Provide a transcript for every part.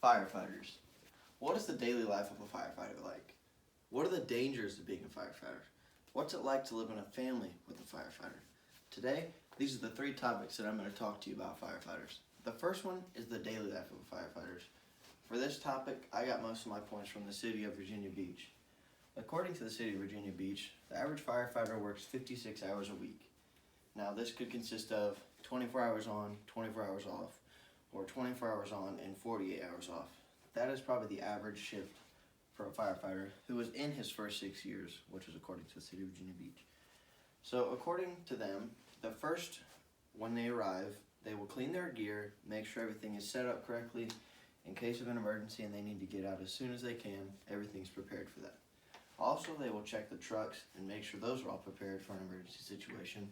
Firefighters. What is the daily life of a firefighter like? What are the dangers of being a firefighter? What's it like to live in a family with a firefighter? Today, these are the three topics that I'm going to talk to you about firefighters. The first one is the daily life of firefighters. For this topic, I got most of my points from the city of Virginia Beach. According to the city of Virginia Beach, the average firefighter works 56 hours a week. Now, this could consist of 24 hours on, 24 hours off, or 24 hours on and 48 hours off. That is probably the average shift for a firefighter who is in his first 6 years, which is according to the city of Virginia Beach. So according to them, when they arrive, they will clean their gear, make sure everything is set up correctly in case of an emergency and they need to get out as soon as they can. Everything's prepared for that. Also, they will check the trucks and make sure those are all prepared for an emergency situation.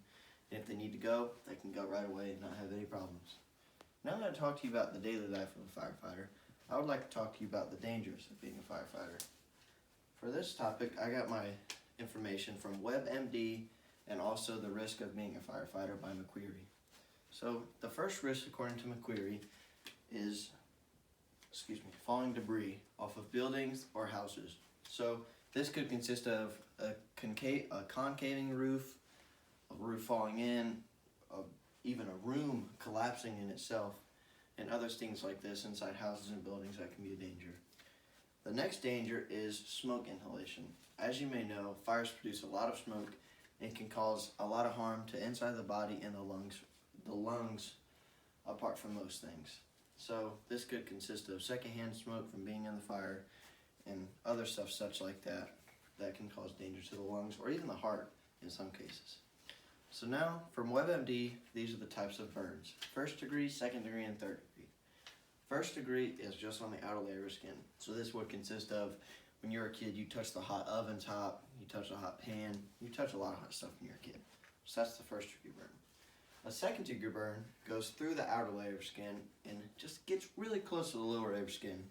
And if they need to go, they can go right away and not have any problems. Now that I talked to you about the daily life of a firefighter, I would like to talk to you about the dangers of being a firefighter. For this topic, I got my information from WebMD and also The Risk of Being a Firefighter by McQueary. So the first risk, according to McQueary, is falling debris off of buildings or houses. So this could consist of a concaving roof, a roof falling in, even a room collapsing in itself, and other things like this inside houses and buildings that can be a danger. The next danger is smoke inhalation. As you may know, fires produce a lot of smoke and can cause a lot of harm to inside the body and the lungs apart from those things. So this could consist of secondhand smoke from being in the fire and other stuff such like that can cause danger to the lungs or even the heart in some cases. So now, from WebMD, these are the types of burns. First degree, second degree, and third degree. First degree is just on the outer layer of skin. So this would consist of, when you're a kid, you touch the hot oven top, you touch a hot pan, you touch a lot of hot stuff when you're a kid. So that's the first degree burn. A second degree burn goes through the outer layer of skin and just gets really close to the lower layer of skin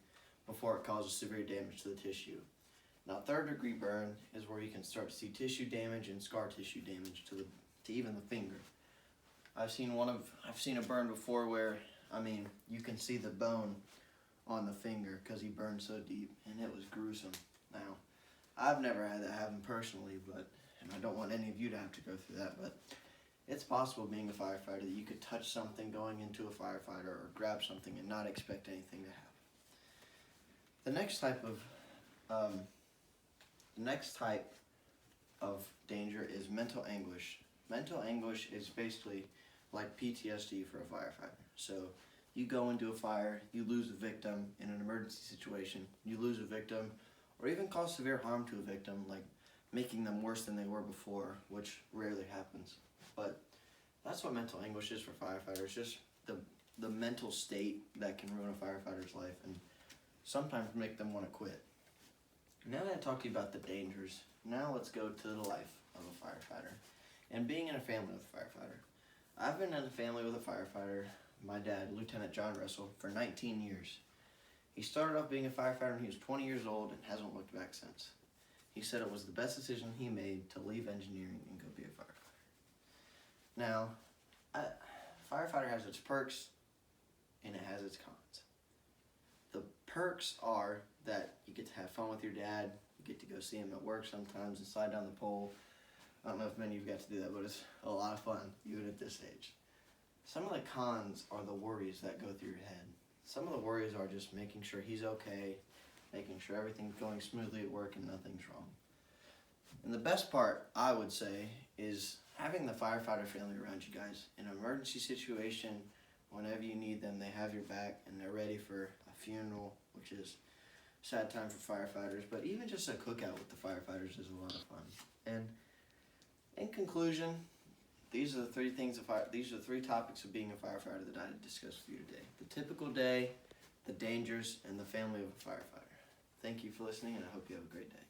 before it causes severe damage to the tissue. Now, third degree burn is where you can start to see tissue damage and scar tissue damage to even the finger. I've seen a burn before where, you can see the bone on the finger because he burned so deep, and it was gruesome. Now, I've never had that happen personally, and I don't want any of you to have to go through that, but it's possible being a firefighter that you could touch something going into a firefighter or grab something and not expect anything to happen. The next type of danger is mental anguish. Mental anguish is basically like PTSD for a firefighter. So you go into a fire, you lose a victim in an emergency situation, you lose a victim, or even cause severe harm to a victim, like making them worse than they were before, which rarely happens. But that's what mental anguish is for firefighters, just the mental state that can ruin a firefighter's life and sometimes make them want to quit. Now that I talked to you about the dangers, now let's go to the life of a firefighter and being in a family with a firefighter. I've been in a family with a firefighter, my dad, Lieutenant John Russell, for 19 years. He started off being a firefighter when he was 20 years old and hasn't looked back since. He said it was the best decision he made to leave engineering and go be a firefighter. Now, a firefighter has its perks and it has its cons. The perks are that you get to have fun with your dad, you get to go see him at work sometimes and slide down the pole. I don't know if many of you got to do that, but it's a lot of fun, even at this age. Some of the cons are the worries that go through your head. Some of the worries are just making sure he's okay, making sure everything's going smoothly at work and nothing's wrong. And the best part, I would say, is having the firefighter family around you guys. In an emergency situation, whenever you need them, they have your back and they're ready for a funeral, which is a sad time for firefighters, but even just a cookout with the firefighters is a lot of fun. And in conclusion, these are the three topics of being a firefighter that I discussed with you today. The typical day, the dangers, and the family of a firefighter. Thank you for listening, and I hope you have a great day.